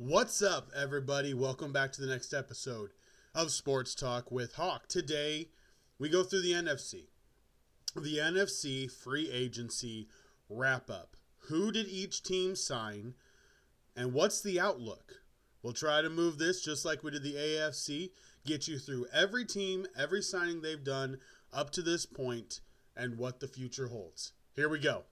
What's up, everybody? Welcome back to the next episode of Sports Talk with Hawk. Today, we go through the NFC. The NFC free agency wrap up. Who did each team sign, and what's the outlook? We'll try to move this just like we did the AFC, get you through every team, every signing they've done up to this point, and what the future holds. Here we go.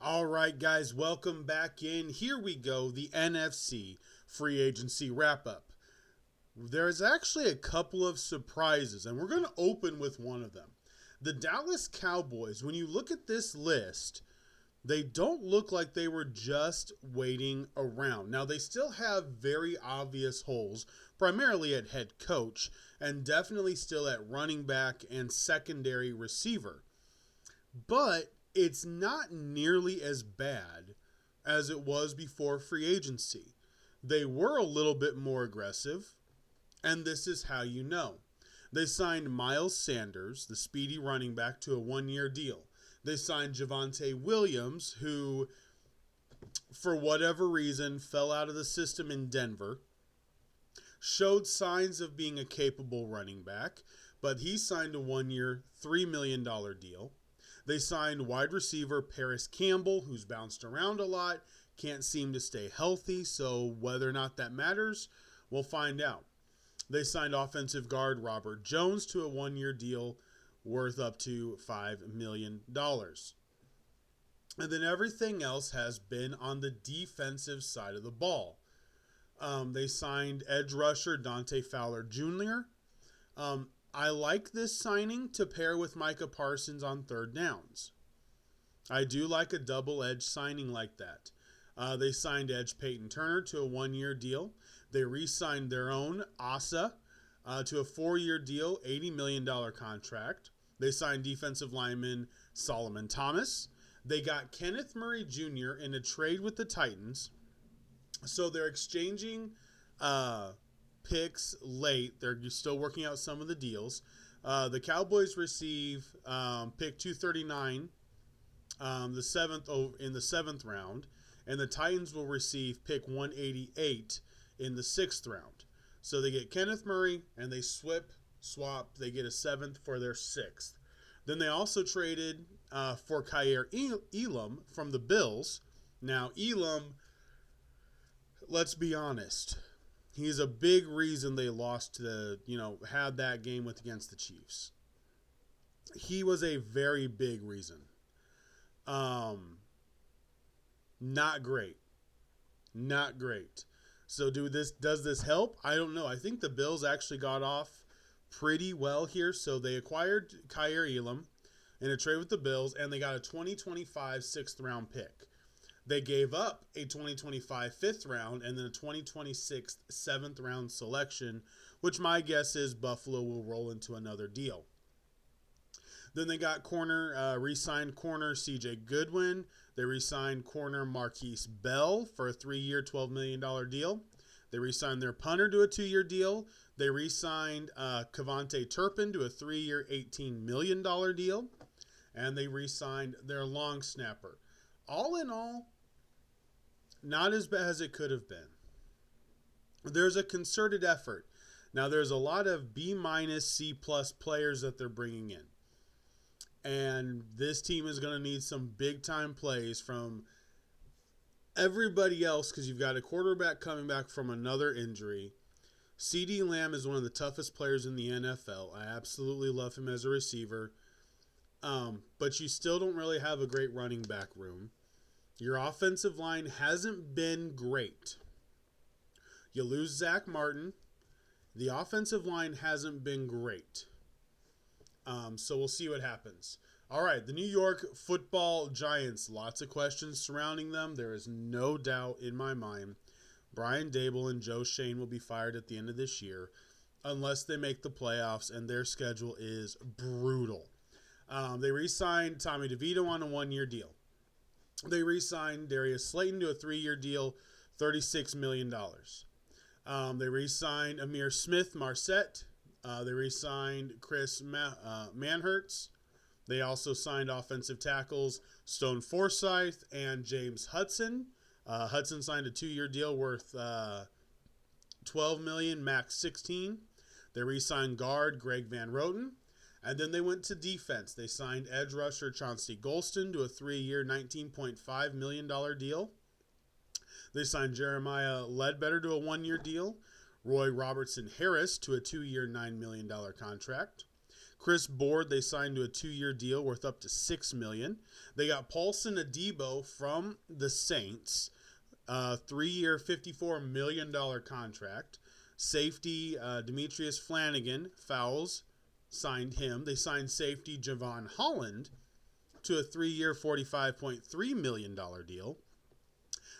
All right, guys, welcome back in. Here we go, the NFC free agency wrap-up. There's actually a couple of surprises, and we're going to open with one of them. The Dallas Cowboys, when you look at this list, they don't look like they were just waiting around. Now, they still have very obvious holes, primarily at head coach, and definitely still at running back and secondary receiver. But it's not nearly as bad as it was before free agency. They were a little bit more aggressive, and this is how you know. They signed Miles Sanders, the speedy running back, to a one-year deal. They signed Javonte Williams, who, for whatever reason, fell out of the system in Denver, showed signs of being a capable running back, but he signed a one-year, $3 million deal. They signed wide receiver Paris Campbell, who's bounced around a lot, can't seem to stay healthy, so whether or not that matters, we'll find out. They signed offensive guard Robert Jones to a one-year deal worth up to $5 million. And then everything else has been on the defensive side of the ball. They signed edge rusher Dante Fowler Jr., I like this signing to pair with Micah Parsons on third downs. I do like a double-edged signing like that. They signed edge Peyton Turner to a one-year deal. They re-signed their own Asa to a four-year deal, $80 million contract. They signed defensive lineman Solomon Thomas. They got Kenneth Murray Jr. in a trade with the Titans. So they're exchanging picks late. They're still working out some of the deals. The Cowboys receive pick 239 in the seventh round, and the Titans will receive pick 188 in the sixth round. So they get Kenneth Murray, and they swap. They get a seventh for their sixth. Then they also traded for Kaiir Elam from the Bills. Now, Elam, let's be honest, he's a big reason they lost had that game against the Chiefs. He was a very big reason. Not great. Not great. So does this help? I don't know. I think the Bills actually got off pretty well here. So they acquired Kaiir Elam in a trade with the Bills, and they got a 2025 sixth round pick. They gave up a 2025 fifth round and then a 2026 seventh round selection, which my guess is Buffalo will roll into another deal. Then they got re-signed corner CJ Goodwin. They re-signed corner Marquise Bell for a 3-year, $12 million deal. They re-signed their punter to a 2-year deal. They re-signed Kavonte Turpin to a 3-year, $18 million deal. And they re-signed their long snapper. All in all, not as bad as it could have been. There's a concerted effort. Now, there's a lot of B-, C+ players that they're bringing in. And this team is going to need some big-time plays from everybody else because you've got a quarterback coming back from another injury. CeeDee Lamb is one of the toughest players in the NFL. I absolutely love him as a receiver. But you still don't really have a great running back room. Your offensive line hasn't been great. You lose Zach Martin. The offensive line hasn't been great. So we'll see what happens. All right, the New York Football Giants. Lots of questions surrounding them. There is no doubt in my mind Brian Daboll and Joe Schoen will be fired at the end of this year unless they make the playoffs, and their schedule is brutal. They re-signed Tommy DeVito on a 1-year deal. They re-signed Darius Slayton to a 3-year deal, $36 million. They re-signed Amir Smith-Marset. They re-signed Chris Manhertz. They also signed offensive tackles Stone Forsythe and James Hudson. Hudson signed a 2-year deal worth $12 million, max $16. They re-signed guard Greg Van Roten. And then they went to defense. They signed edge rusher Chauncey Golston to a 3-year, $19.5 million deal. They signed Jeremiah Ledbetter to a 1-year deal. Roy Robertson Harris to a 2-year, $9 million contract. Chris Board, they signed to a 2-year deal worth up to $6 million. They got Paulson Adebo from the Saints, 3-year, $54 million contract. Safety Demetrius Flanagan, Fowles, signed him. They signed safety Javon Holland to a 3-year, $45.3 million deal.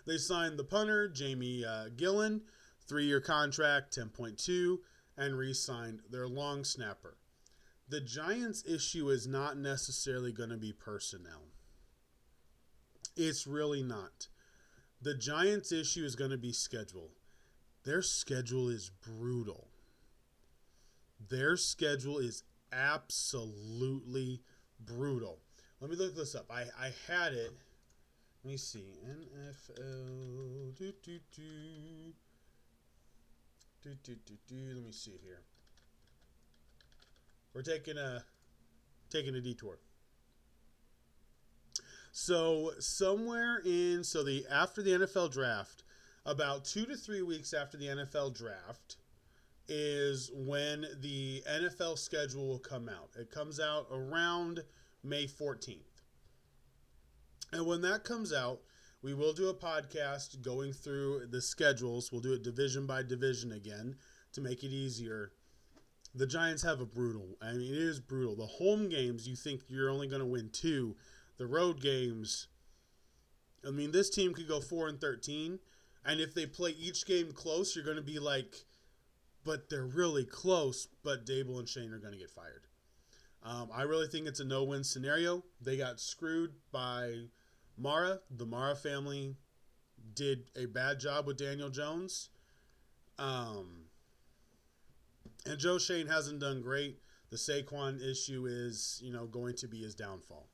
They signed the punter Jamie Gillen, 3-year contract, $10.2, and re-signed their long snapper. The Giants' issue is not necessarily going to be personnel. It's really not. The Giants' issue is going to be schedule. Their schedule is brutal. Their schedule is absolutely brutal. Let me look this up. I had it. Let me see. NFL. Let me see here. We're taking a detour. So after the NFL draft, about 2 to 3 weeks after the NFL draft, is when the NFL schedule will come out. It comes out around May 14th. And when that comes out, we will do a podcast going through the schedules. We'll do it division by division again to make it easier. The Giants have it is brutal. The home games, you think you're only going to win 2. The road games, this team could go 4-13. And if they play each game close, you're going to be like, but they're really close, but Daboll and Schoen are going to get fired. I really think it's a no-win scenario. They got screwed by Mara. The Mara family did a bad job with Daniel Jones. And Joe Schoen hasn't done great. The Saquon issue is, going to be his downfall.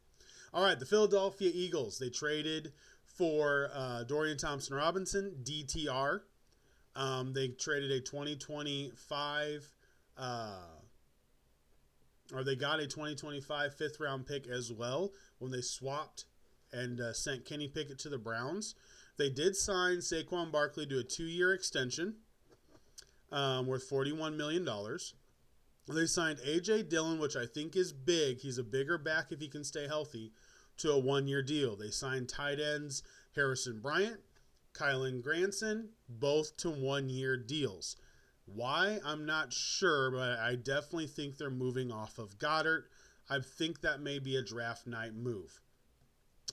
All right, the Philadelphia Eagles. They traded for Dorian Thompson-Robinson, DTR. They traded a 2025, they got a 2025 fifth-round pick as well when they swapped and sent Kenny Pickett to the Browns. They did sign Saquon Barkley to a 2-year extension worth $41 million. They signed A.J. Dillon, which I think is big. He's a bigger back if he can stay healthy, to a 1-year deal. They signed tight ends Harrison Bryant, Kylan Granson, both to 1-year deals. Why? I'm not sure, but I definitely think they're moving off of Goddard. I think that may be a draft night move.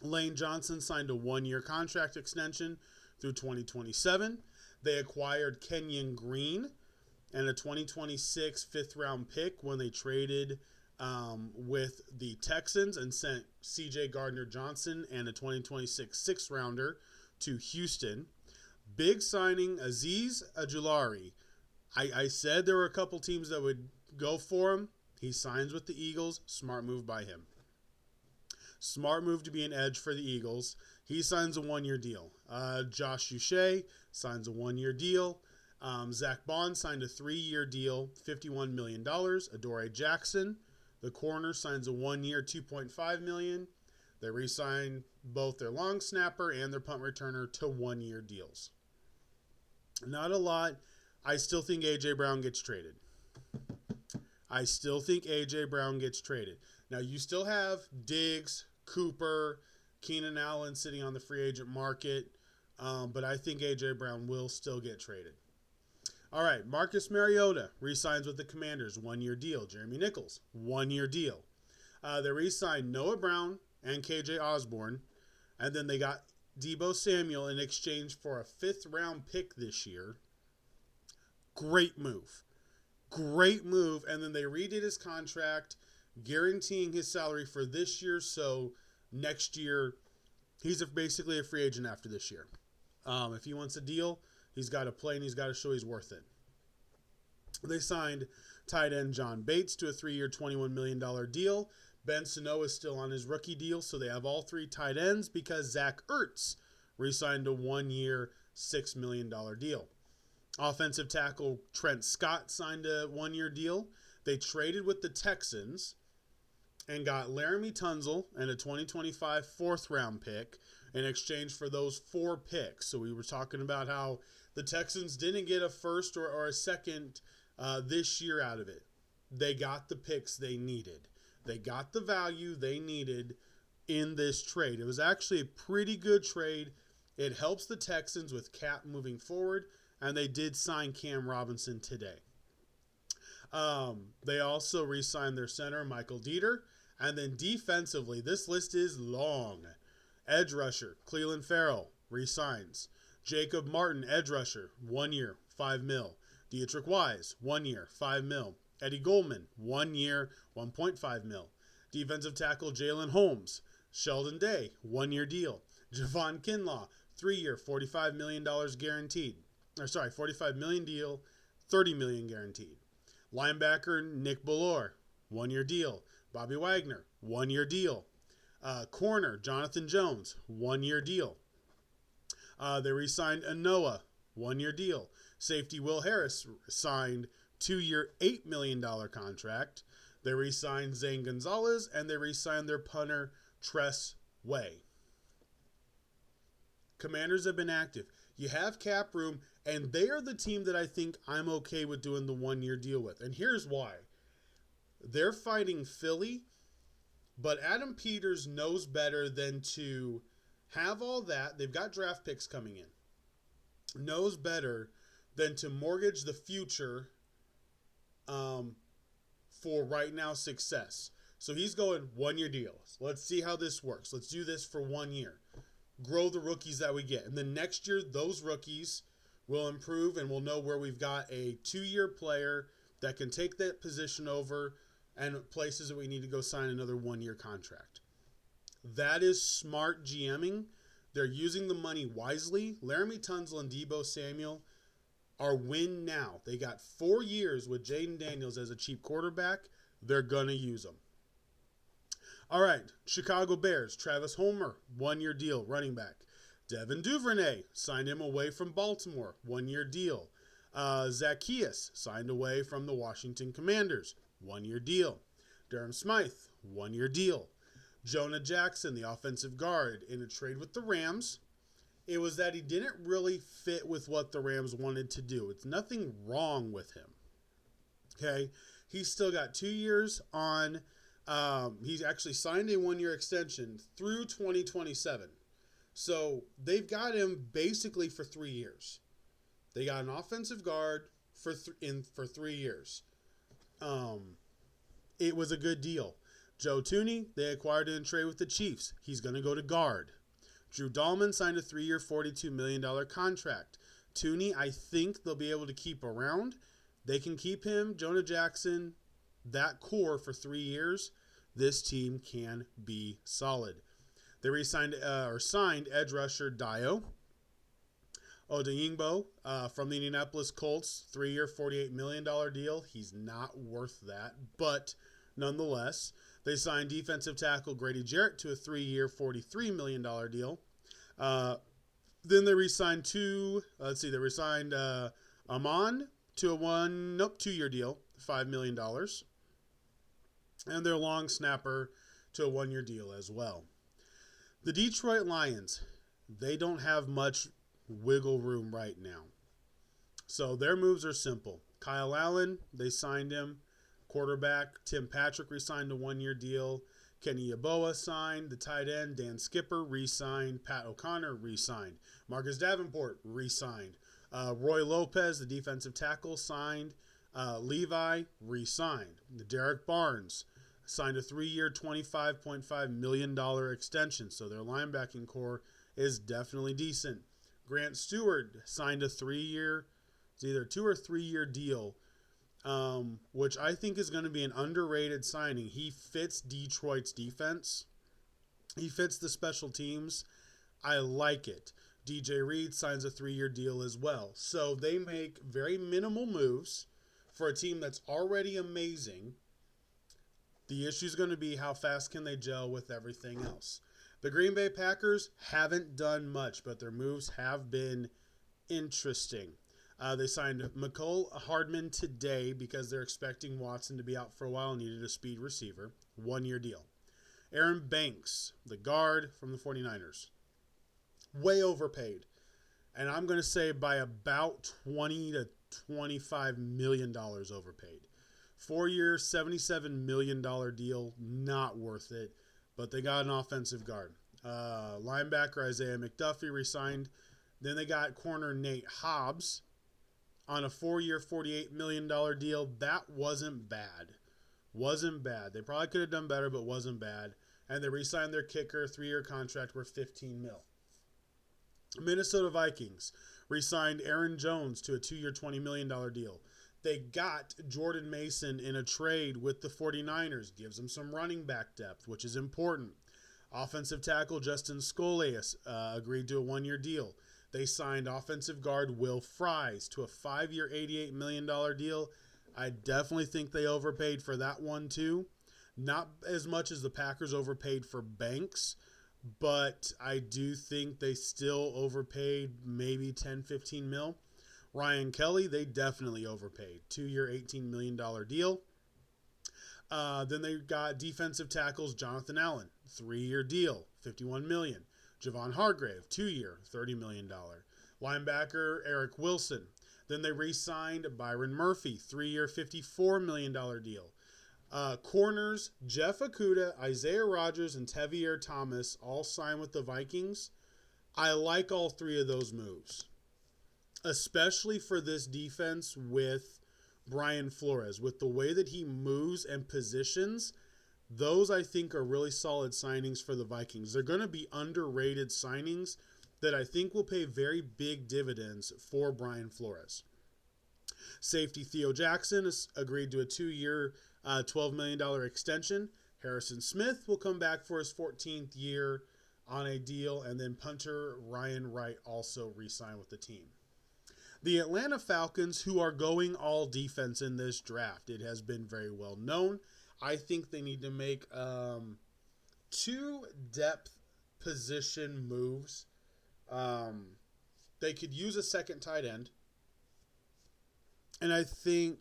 Lane Johnson signed a 1-year contract extension through 2027. They acquired Kenyon Green and a 2026 fifth-round pick when they traded with the Texans and sent C.J. Gardner-Johnson and a 2026 sixth-rounder to Houston. Big signing, Azeez Ojulari. I said there were a couple teams that would go for him. He signs with the Eagles. Smart move by him. Smart move to be an edge for the Eagles. He signs a 1-year deal. Josh Uche signs a 1-year deal. Zach Bond signed a 3-year deal, $51 million. Adoree Jackson, the corner, signs a 1-year, $2.5 million. They re-signed both their long snapper and their punt returner to 1-year deals. Not a lot. I still think A.J. Brown gets traded. Now, you still have Diggs, Cooper, Keenan Allen sitting on the free agent market, but I think A.J. Brown will still get traded. All right, Marcus Mariota re-signs with the Commanders, 1-year deal. Jeremy Nichols, 1-year deal. They re-signed Noah Brown and KJ Osborne, and then they got Deebo Samuel in exchange for a 5th-round pick this year. Great move. Great move. And then they redid his contract, guaranteeing his salary for this year. So next year, he's basically a free agent after this year. If he wants a deal, he's got to play and he's got to show he's worth it. They signed tight end John Bates to a 3-year, $21 million deal. Ben Sano is still on his rookie deal, so they have all 3 tight ends because Zach Ertz re-signed a 1-year, $6 million deal. Offensive tackle Trent Scott signed a 1-year deal. They traded with the Texans and got Laramie Tunsil and a 2025 4th-round pick in exchange for those 4 picks. So we were talking about how the Texans didn't get a first or a second this year out of it. They got the picks they needed. They got the value they needed in this trade. It was actually a pretty good trade. It helps the Texans with cap moving forward, and they did sign Cam Robinson today. They also re-signed their center, Michael Dieter. And then defensively, this list is long. Edge rusher, Cleveland Farrell, re-signs. Jacob Martin, edge rusher, 1 year, $5 million. Dietrich Wise, 1 year, $5 million. Eddie Goldman, 1 year, $1.5 million. Defensive tackle Jalen Holmes, Sheldon Day, 1-year deal. Javon Kinlaw, 3-year, $45 million guaranteed. $45 million deal, $30 million guaranteed. Linebacker Nick Bellore, 1-year deal. Bobby Wagner, 1-year deal. Corner Jonathan Jones, 1-year deal. They re-signed Anoa, 1-year deal. Safety Will Harris signed 2-year, $8 million contract. They re-signed Zane Gonzalez, and they re-signed their punter, Tress Way. Commanders have been active. You have cap room, and they are the team that I think I'm okay with doing the 1-year deal with. And here's why. They're fighting Philly, but Adam Peters knows better than to have all that. They've got draft picks coming in. Knows better than to mortgage the future for right now success. So he's going 1-year deals. Let's see how this works. Let's do this for 1 year. Grow the rookies that we get. And then next year, those rookies will improve and we'll know where we've got a 2-year player that can take that position over and places that we need to go sign another 1-year contract. That is smart GMing. They're using the money wisely. Laramie Tunsil and Deebo Samuel are win now. They got 4 years with Jaden Daniels as a cheap quarterback. They're going to use them. All right, Chicago Bears, Travis Homer, 1-year deal, running back. Devin Duvernay, signed him away from Baltimore, 1-year deal. Zacchaeus, signed away from the Washington Commanders, 1-year deal. Durham Smythe, 1-year deal. Jonah Jackson, the offensive guard, in a trade with the Rams. It was that he didn't really fit with what the Rams wanted to do. It's nothing wrong with him. Okay? He's still got 2 years on. He's actually signed a 1-year extension through 2027. So they've got him basically for 3 years. They got an offensive guard for 3 years. It was a good deal. Joe Thuney, they acquired in a trade with the Chiefs. He's going to go to guard. Drew Dahlman signed a 3-year, $42 million contract. Thuney, I think they'll be able to keep around. They can keep him, Jonah Jackson, that core for 3 years. This team can be solid. They signed edge rusher Dio Odeyingbo from the Indianapolis Colts, 3-year, $48 million deal. He's not worth that, but nonetheless. They signed defensive tackle Grady Jarrett to a 3-year, $43 million deal. Then they re-signed Amon to a 2-year deal, $5 million. And their long snapper to a 1-year deal as well. The Detroit Lions, they don't have much wiggle room right now. So their moves are simple. Kyle Allen, they signed him. Quarterback Tim Patrick re-signed a 1-year deal. Kenny Yeboah signed. The tight end, Dan Skipper, re-signed. Pat O'Connor, re-signed. Marcus Davenport, re-signed. Roy Lopez, the defensive tackle, signed. Levi, re-signed. Derek Barnes signed a 3-year, $25.5 million extension, so their linebacking core is definitely decent. Grant Stewart signed a 3-year, it's either 2 or 3 year deal, which I think is going to be an underrated signing. He fits Detroit's defense. He fits the special teams. I like it. DJ Reed signs a 3-year deal as well. So they make very minimal moves for a team that's already amazing. The issue is going to be how fast can they gel with everything else. The Green Bay Packers haven't done much, but their moves have been interesting. They signed Mecole Hardman today because they're expecting Watson to be out for a while and needed a speed receiver. 1-year deal. Aaron Banks, the guard from the 49ers. Way overpaid. And I'm going to say by about $20 to $25 million overpaid. 4-year, $77 million deal, not worth it. But they got an offensive guard. Linebacker Isaiah McDuffie resigned. Then they got corner Nate Hobbs on a 4-year, $48 million deal. That wasn't bad. Wasn't bad. They probably could have done better, but wasn't bad. And they re-signed their kicker, 3-year contract worth $15 million. Minnesota Vikings re-signed Aaron Jones to a 2-year, $20 million deal. They got Jordan Mason in a trade with the 49ers. Gives them some running back depth, which is important. Offensive tackle Justin Scoles agreed to a 1-year deal. They signed offensive guard Will Fries to a 5-year, $88 million deal. I definitely think they overpaid for that one too. Not as much as the Packers overpaid for Banks, but I do think they still overpaid maybe 10, 15 mil. Ryan Kelly, they definitely overpaid. 2-year, $18 million deal. Then they got defensive tackles Jonathan Allen, 3-year deal, $51 million. Javon Hargrave, 2-year, $30 million. Linebacker Eric Wilson. Then they re-signed Byron Murphy, 3-year, $54 million deal. Corners Jeff Okudah, Isaiah Rodgers, and Tevier Thomas all signed with the Vikings. I like all 3 of those moves, especially for this defense with Brian Flores. With the way that he moves and positions, those I think are really solid signings for the Vikings. They're going to be underrated signings that I think will pay very big dividends for Brian Flores. Safety Theo Jackson has agreed to a 2-year, $12 million extension. Harrison Smith will come back for his 14th year on a deal. And then punter Ryan Wright also re-signed with the team. The Atlanta Falcons, who are going all defense in this draft, it has been very well known. I think they need to make 2 depth position moves. They could use a second tight end. And I think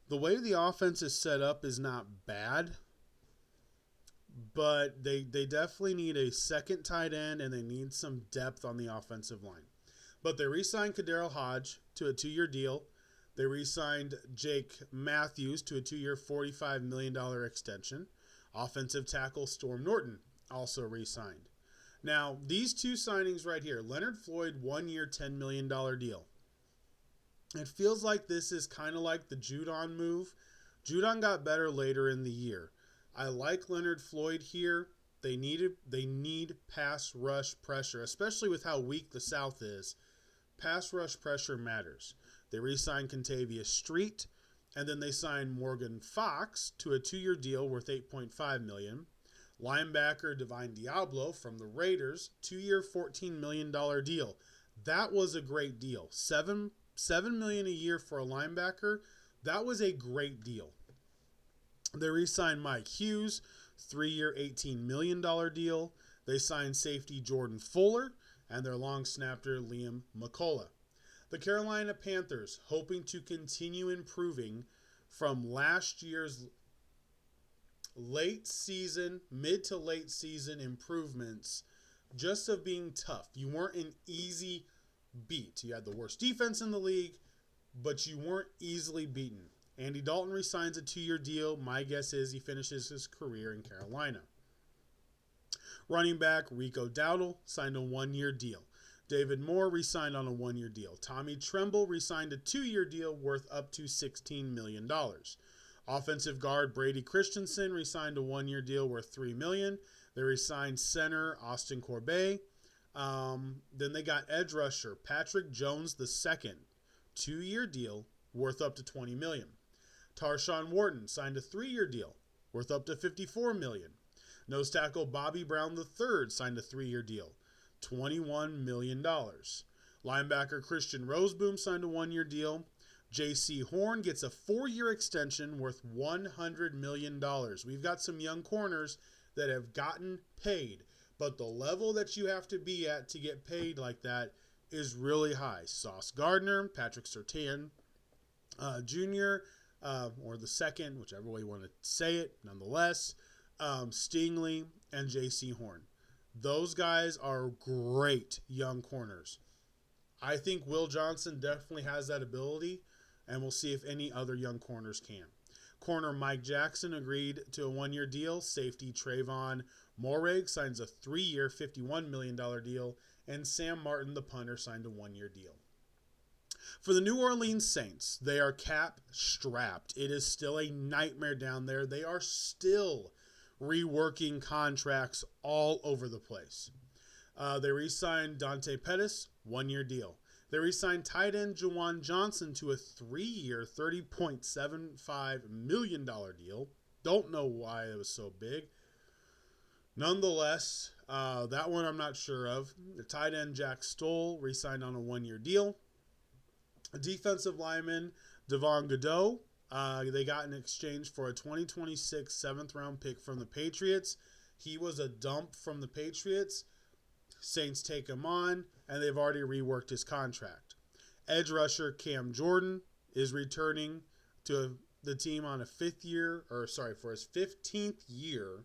the way the offense is set up is not bad. But they definitely need a second tight end, and they need some depth on the offensive line. But they re-signed Kaderil Hodge to a 2-year deal. They re-signed Jake Matthews to a 2-year, $45 million extension. Offensive tackle Storm Norton also re-signed. Now, these 2 signings right here, Leonard Floyd, 1-year, $10 million deal. It feels like this is kind of like the Judon move. Judon got better later in the year. I like Leonard Floyd here. They need pass rush pressure, especially with how weak the South is. Pass rush pressure matters. They re-signed Contavious Street, and then they signed Morgan Fox to a 2-year deal worth $8.5 million. Linebacker Divine Diablo from the Raiders, 2-year, $14 million deal. That was a great deal. $7 million a year for a linebacker. That was a great deal. They re-signed Mike Hughes, 3-year, $18 million deal. They signed safety Jordan Fuller and their long snapper Liam McCullough. The Carolina Panthers, hoping to continue improving from last year's late season, mid to late season improvements, just of being tough. You weren't an easy beat. You had the worst defense in the league, but you weren't easily beaten. Andy Dalton resigns a 2-year deal. My guess is he finishes his career in Carolina. Running back Rico Dowdle signed a 1-year deal. David Moore re-signed on a 1-year deal. Tommy Tremble re-signed a 2-year deal worth up to $16 million. Offensive guard Brady Christensen re-signed a 1-year deal worth $3 million. They re-signed center Austin Corbett. Then they got edge rusher Patrick Jones II, 2-year deal worth up to $20 million. Tarshawn Wharton signed a 3-year deal worth up to $54 million. Nose tackle Bobby Brown III signed a 3-year deal, $21 million. Linebacker Christian Roseboom signed a 1-year deal. J.C. Horn gets a 4-year extension worth $100 million. We've got some young corners that have gotten paid, but the level that you have to be at to get paid like that is really high. Sauce Gardner, Patrick Surtain Jr., or the second, whichever way you want to say it, nonetheless, Stingley, and J.C. Horn. Those guys are great young corners. I think Will Johnson definitely has that ability, and we'll see if any other young corners can. Corner Mike Jackson agreed to a 1-year deal. Safety Trayvon Morrig signs a 3-year, $51 million deal, and Sam Martin, the punter, signed a 1-year deal. For the New Orleans Saints, they are cap strapped. It is still a nightmare down there. They are still reworking contracts all over the place. They re-signed Dante Pettis, 1-year deal. They re-signed tight end Juwan Johnson to a 3-year, $30.75 million deal. Don't know why it was so big. Nonetheless, that one I'm not sure of. The tight end Jack Stoll re-signed on a 1-year deal. Defensive lineman Devon Godot, they got in exchange for a 2026 7th-round pick from the Patriots. He was a dump from the Patriots. Saints take him on, and they've already reworked his contract. Edge rusher Cam Jordan is returning to the team on a for his 15th year.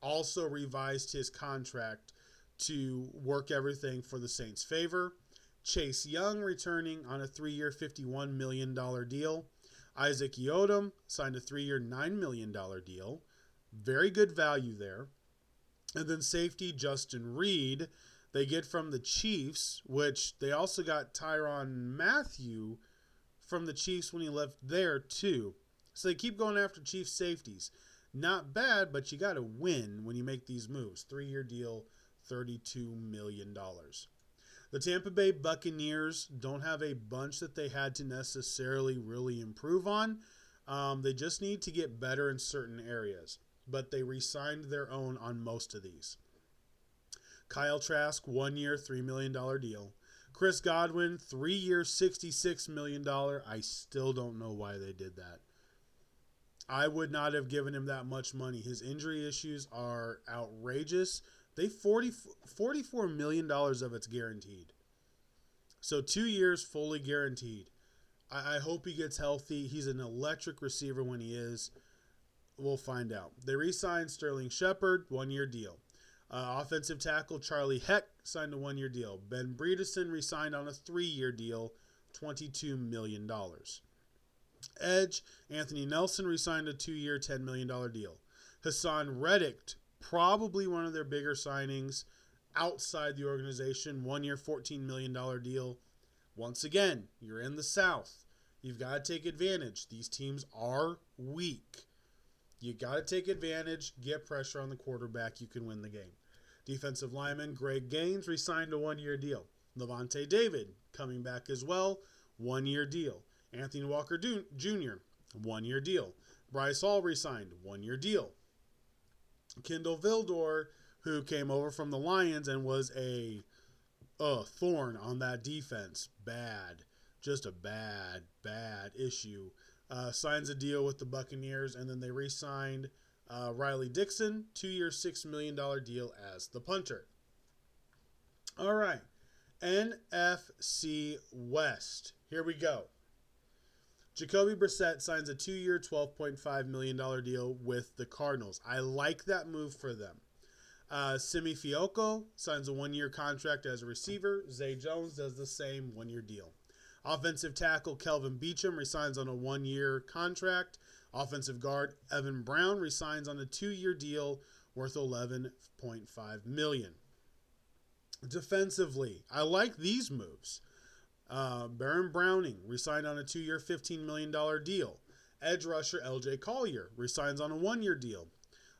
Also revised his contract to work everything for the Saints' favor. Chase Young returning on a 3-year, $51 million deal. Isaac Yiadom signed a 3-year, $9 million deal. Very good value there. And then safety Justin Reed, they get from the Chiefs, which they also got Tyrann Mathieu from the Chiefs when he left there too. So they keep going after Chiefs safeties. Not bad, but you got to win when you make these moves. 3-year deal, $32 million. The Tampa Bay Buccaneers don't have a bunch that they had to necessarily really improve on. They just need to get better in certain areas. But they re-signed their own on most of these. Kyle Trask, 1-year, $3 million deal. Chris Godwin, 3-year, $66 million. I still don't know why they did that. I would not have given him that much money. His injury issues are outrageous. $44 million of it's guaranteed. So 2 years fully guaranteed. I hope he gets healthy. He's an electric receiver when he is. We'll find out. They re-signed Sterling Shepard, 1-year deal. Offensive tackle Charlie Heck signed a 1-year deal. Ben Bredeson re-signed on a 3-year deal, $22 million. Edge Anthony Nelson re-signed a 2-year, $10 million deal. Hassan Reddick, probably one of their bigger signings outside the organization, 1-year, $14 million deal. Once again, you're in the South. You've got to take advantage. These teams are weak. You got to take advantage, get pressure on the quarterback. You can win the game. Defensive lineman Greg Gaines re-signed a 1-year deal. Levante David coming back as well, 1-year deal. Anthony Walker Jr., 1-year deal. Bryce Hall re-signed, 1-year deal. Kendall Vildor, who came over from the Lions and was a thorn on that defense. Bad. Just a bad issue. Signs a deal with the Buccaneers, and then they re-signed Riley Dixon, 2-year, $6 million deal as the punter. All right, NFC West. Here we go. Jacoby Brissett signs a 2-year, $12.5 million deal with the Cardinals. I like that move for them. Simi Fioco signs a 1-year contract as a receiver. Zay Jones does the same 1-year deal. Offensive tackle Kelvin Beachum resigns on a 1-year contract. Offensive guard Evan Brown resigns on a 2-year deal worth $11.5 million. Defensively, I like these moves. Baron Browning re-signed on a 2-year, $15 million deal. Edge rusher L.J. Collier re-signs on a 1-year deal.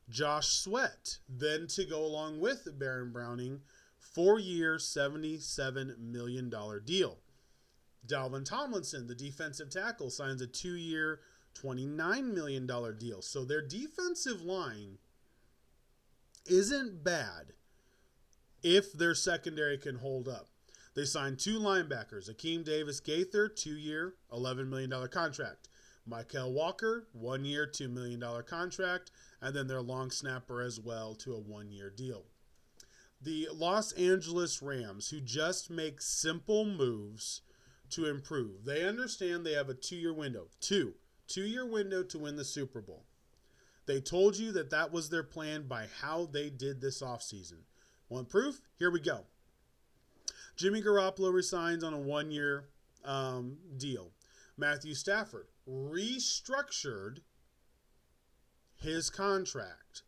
Josh Sweat, then to go along with Baron Browning, 4-year, $77 million deal. Dalvin Tomlinson, the defensive tackle, signs a 2-year, $29 million deal. So their defensive line isn't bad if their secondary can hold up. They signed 2 linebackers, Akeem Davis-Gaither, 2-year, $11 million contract. Mykal Walker, 1-year, $2 million contract. And then their long snapper as well to a 1-year deal. The Los Angeles Rams, who just make simple moves to improve. They understand they have a 2-year window. Two-year window to win the Super Bowl. They told you that that was their plan by how they did this offseason. Want proof? Here we go. Jimmy Garoppolo resigns on a 1-year deal. Matthew Stafford restructured his contract.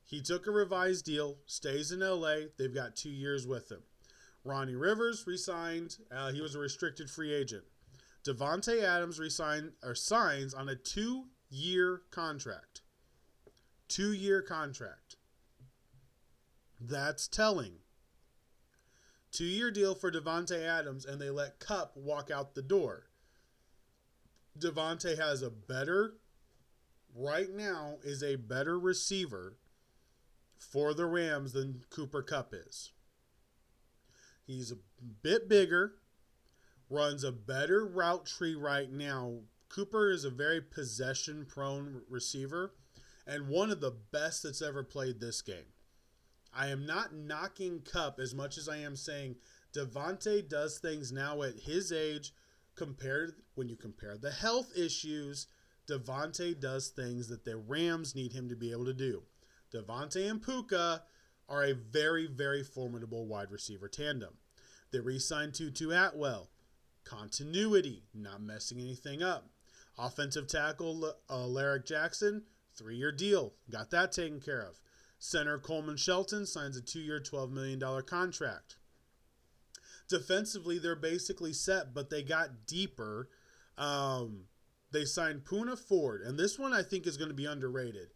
He took a revised deal, stays in LA. They've got 2 years with him. Ronnie Rivers resigned. He was a restricted free agent. Devontae Adams signs on a 2-year contract. 2-year contract. That's telling. 2-year deal for Devontae Adams, and they let Kupp walk out the door. Devontae has right now is a better receiver for the Rams than Cooper Kupp is. He's a bit bigger, runs a better route tree right now. Cooper is a very possession-prone receiver and one of the best that's ever played this game. I am not knocking Kupp as much as I am saying Devontae does things now at his age. When you compare the health issues, Devontae does things that the Rams need him to be able to do. Devontae and Puka are a very, very formidable wide receiver tandem. They re-signed Tutu Atwell. Continuity, not messing anything up. Offensive tackle Larrick Jackson, 3-year deal. Got that taken care of. Center Coleman Shelton signs a 2-year, $12 million contract. Defensively, they're basically set, but they got deeper. They signed Poona Ford, and this one I think is going to be underrated.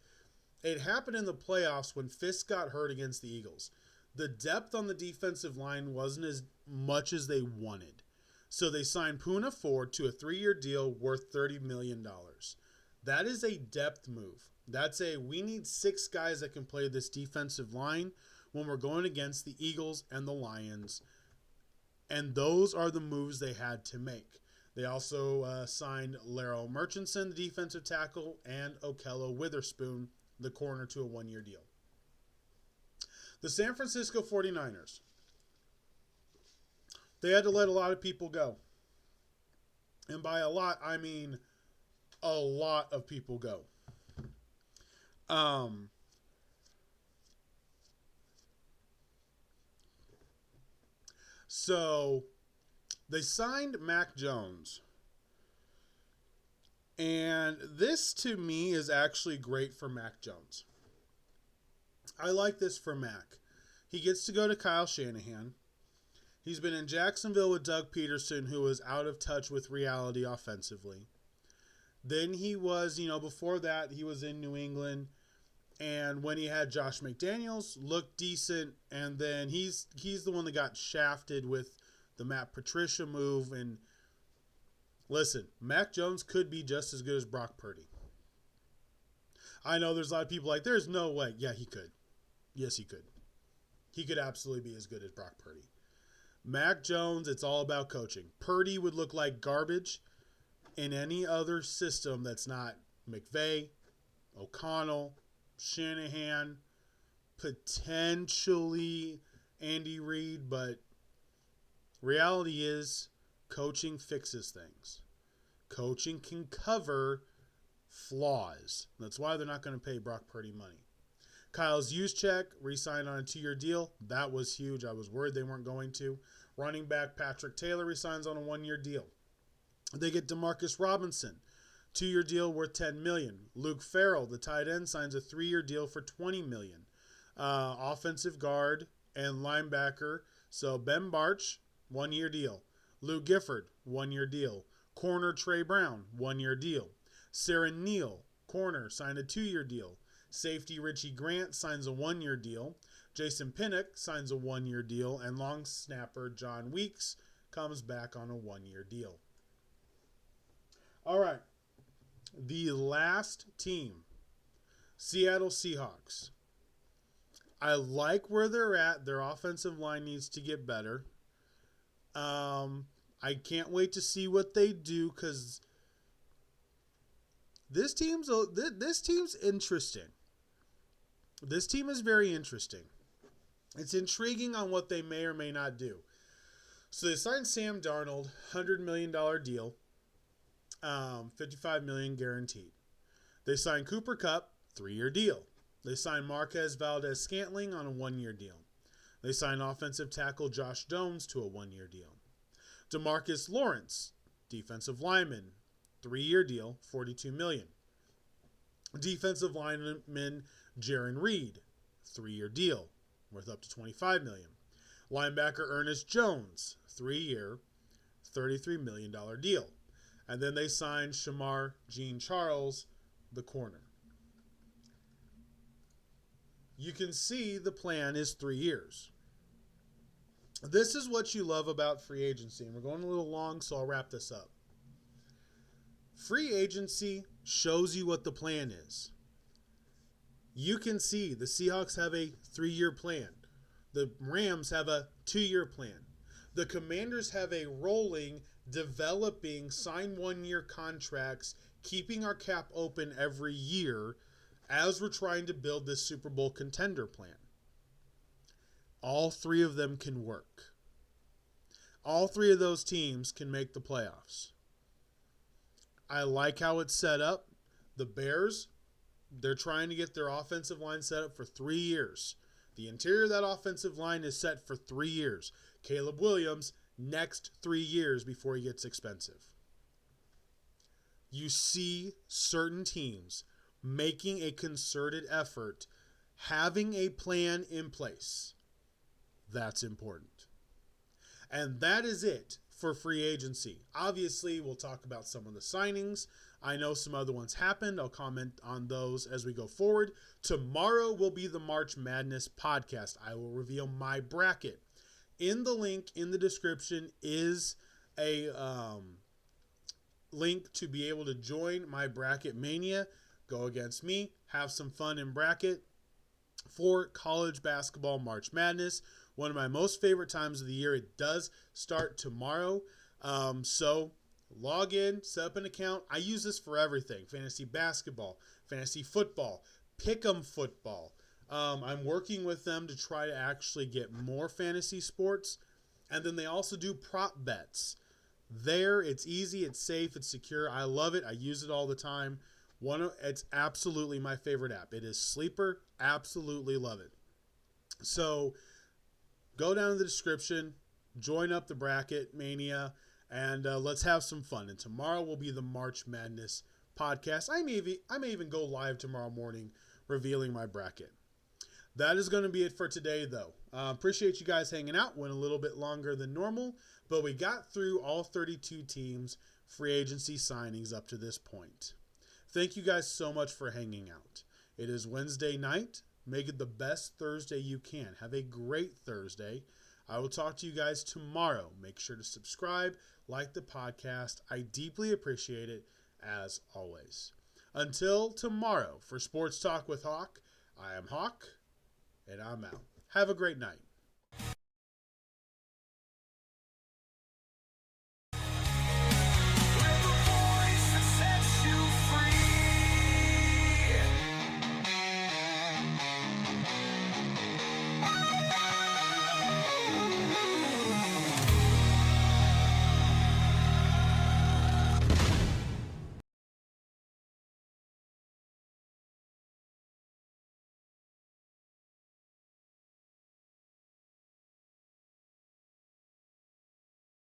It happened in the playoffs when Fisk got hurt against the Eagles. The depth on the defensive line wasn't as much as they wanted. So they signed Poona Ford to a 3-year deal worth $30 million. That is a depth move. We need 6 guys that can play this defensive line when we're going against the Eagles and the Lions. And those are the moves they had to make. They also signed Laryl Murchison, the defensive tackle, and Okello Witherspoon, the corner, to a 1-year deal. The San Francisco 49ers. They had to let a lot of people go. And by a lot, I mean a lot of people go. So they signed Mac Jones. And this, to me, is actually great for Mac Jones. I like this for Mac. He gets to go to Kyle Shanahan. He's been in Jacksonville with Doug Peterson, who was out of touch with reality offensively. Then he was, before that, he was in New England. And when he had Josh McDaniels, looked decent. And then he's the one that got shafted with the Matt Patricia move. And listen, Mac Jones could be just as good as Brock Purdy. I know there's a lot of people like, there's no way. Yeah, he could. Yes, he could. He could absolutely be as good as Brock Purdy. Mac Jones, it's all about coaching. Purdy would look like garbage in any other system that's not McVay, O'Connell, Shanahan, potentially Andy Reid, but reality is coaching fixes things. Coaching can cover flaws. That's why they're not going to pay Brock Purdy money. Kyle Juszczyk re-signed on a 2-year deal. That was huge. I was worried they weren't going to. Running back Patrick Taylor resigns on a 1-year deal. They get Demarcus Robinson, 2-year deal worth $10 million. Luke Farrell, the tight end, signs a 3-year deal for $20 million. Offensive guard and linebacker. So Ben Barch, 1-year deal. Lou Gifford, 1-year deal. Corner Trey Brown, 1-year deal. Saren Neal, corner, signed a 2-year deal. Safety Richie Grant signs a 1-year deal. Jason Pinnock signs a 1-year deal. And long snapper John Weeks comes back on a 1-year deal. All right. The last team, Seattle Seahawks. I like where they're at. Their offensive line needs to get better. I can't wait to see what they do because this team's interesting. This team is very interesting. It's intriguing on what they may or may not do. So they signed Sam Darnold, $100 million deal, $55 million guaranteed. They signed Cooper Kupp, 3-year deal. They signed Marquez Valdez-Scantling on a 1-year deal. They signed offensive tackle Josh Jones to a 1-year deal. DeMarcus Lawrence, defensive lineman, 3-year deal, $42 million. Defensive lineman Jaron Reed, 3-year deal, worth up to $25 million. Linebacker Ernest Jones, 3-year, $33 million deal. And then they signed Shamar Jean-Charles, the corner. You can see the plan is 3 years. This is what you love about free agency. And we're going a little long, so I'll wrap this up. Free agency shows you what the plan is. You can see the Seahawks have a 3-year plan. The Rams have a 2-year plan. The Commanders have a rolling, developing, sign 1-year contracts, keeping our cap open every year as we're trying to build this Super Bowl contender plan. All 3 of them can work. All 3 of those teams can make the playoffs. I like how it's set up. The Bears, they're trying to get their offensive line set up for 3 years. The interior of that offensive line is set for 3 years. Caleb Williams, next 3 years before he gets expensive. You see certain teams making a concerted effort, having a plan in place. That's important. And that is it for free agency. Obviously, we'll talk about some of the signings. I know some other ones happened. I'll comment on those as we go forward. Tomorrow will be the March Madness podcast. I will reveal my bracket. In the link in the description is a link to be able to join my bracket mania. Go against me. Have some fun in bracket for college basketball March Madness. One of my most favorite times of the year. It does start tomorrow. So log in, set up an account. I use this for everything. Fantasy basketball, fantasy football, pick'em football. I'm working with them to try to actually get more fantasy sports. And then they also do prop bets. There, it's easy, it's safe, it's secure. I love it. I use it all the time. It's absolutely my favorite app. It is Sleeper. Absolutely love it. So go down in the description, join up the bracket mania, and let's have some fun. And tomorrow will be the March Madness podcast. I may even go live tomorrow morning revealing my bracket. That is going to be it for today, though. Appreciate you guys hanging out. Went a little bit longer than normal, but we got through all 32 teams' free agency signings up to this point. Thank you guys so much for hanging out. It is Wednesday night. Make it the best Thursday you can. Have a great Thursday. I will talk to you guys tomorrow. Make sure to subscribe, like the podcast. I deeply appreciate it, as always. Until tomorrow, for Sports Talk with Hawk, I am Hawk, and I'm out. Have a great night.